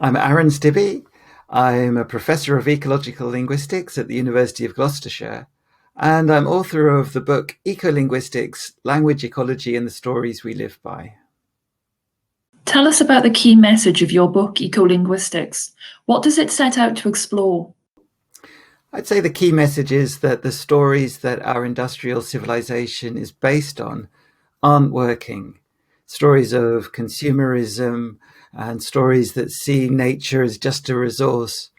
I'm Aaron Stibbe. I'm a professor of ecological linguistics at the University of Gloucestershire, and I'm author of the book Ecolinguistics, Language, Ecology and the Stories We Live By. Tell us about the key message of your book, Ecolinguistics. What does it set out to explore? I'd say the key message is that the stories that our industrial civilization is based on aren't working. Stories of consumerism and stories that see nature as just a resource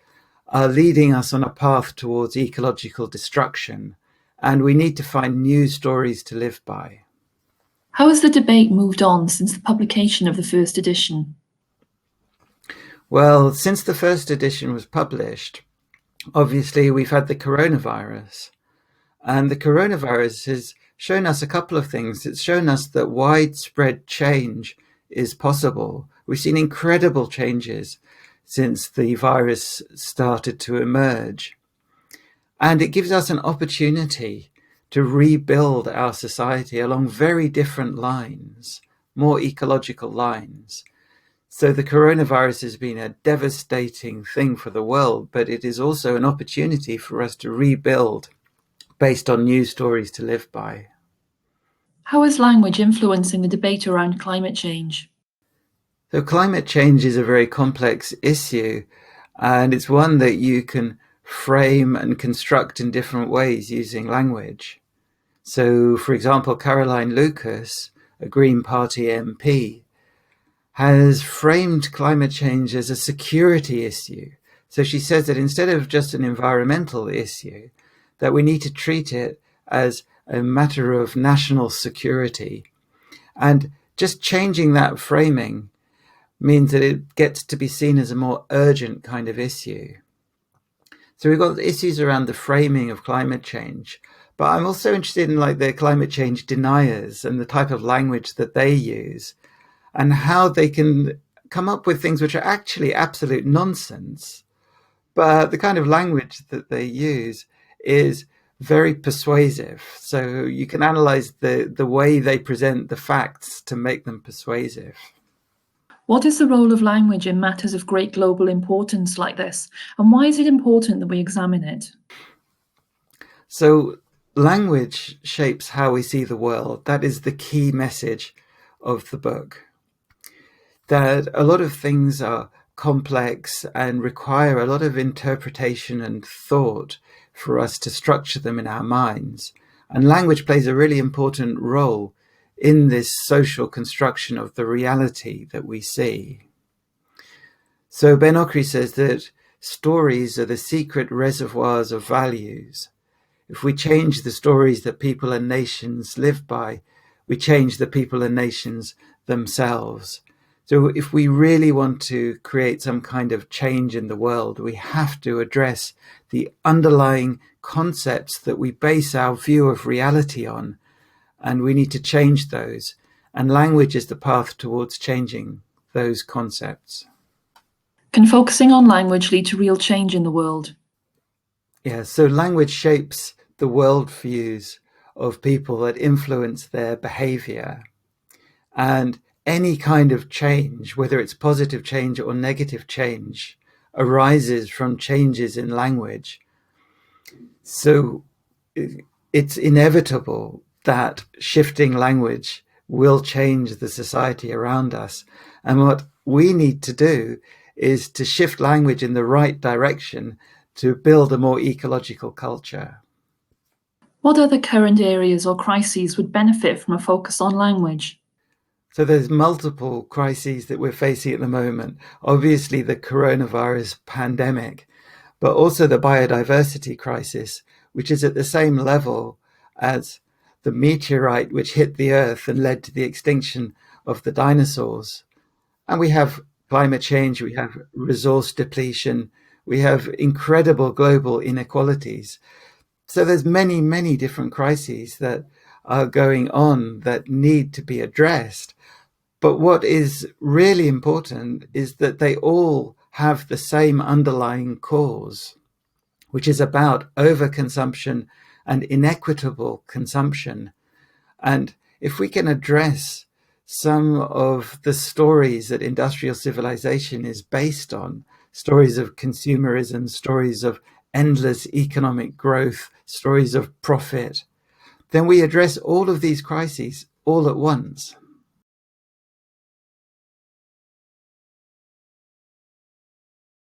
are leading us on a path towards ecological destruction, and we need to find new stories to live by. How has the debate moved on since the publication of the first edition? Well, since the first edition was published, obviously we've had the coronavirus, and the coronavirus has shown us a couple of things. It's shown us that widespread change is possible. We've seen incredible changes since the virus started to emerge. And it gives us an opportunity to rebuild our society along very different lines, more ecological lines. So the coronavirus has been a devastating thing for the world, but it is also an opportunity for us to rebuild based on new stories to live by. How is language influencing the debate around climate change? So climate change is a very complex issue, and it's one that you can frame and construct in different ways using language. So, for example, Caroline Lucas, a Green Party MP, has framed climate change as a security issue. So she says that instead of just an environmental issue, that we need to treat it as a matter of national security. And just changing that framing means that it gets to be seen as a more urgent kind of issue. So we've got issues around the framing of climate change, but I'm also interested in the climate change deniers and the type of language that they use and how they can come up with things which are actually absolute nonsense, but the kind of language that they use is very persuasive. So you can analyze the way they present the facts to make them persuasive. What is the role of language in matters of great global importance like this, and why is it important that we examine it? So language shapes how we see the world. That is the key message of the book. That a lot of things are complex and require a lot of interpretation and thought for us to structure them in our minds. And language plays a really important role in this social construction of the reality that we see. So Ben Okri says that stories are the secret reservoirs of values. If we change the stories that people and nations live by, we change the people and nations themselves. So if we really want to create some kind of change in the world, we have to address the underlying concepts that we base our view of reality on, and we need to change those. And language is the path towards changing those concepts. Can focusing on language lead to real change in the world? Yeah, so language shapes the worldviews of people that influence their behavior. And any kind of change, whether it's positive change or negative change, arises from changes in language. So it's inevitable that shifting language will change the society around us. And what we need to do is to shift language in the right direction to build a more ecological culture. What other current areas or crises would benefit from a focus on language? So there's multiple crises that we're facing at the moment. Obviously the coronavirus pandemic, but also the biodiversity crisis, which is at the same level as the meteorite which hit the Earth and led to the extinction of the dinosaurs. And we have climate change, we have resource depletion, we have incredible global inequalities. So there's many, many different crises that are going on that need to be addressed. But what is really important is that they all have the same underlying cause, which is about overconsumption and inequitable consumption. And if we can address some of the stories that industrial civilization is based on, stories of consumerism, stories of endless economic growth, stories of profit, then we address all of these crises all at once.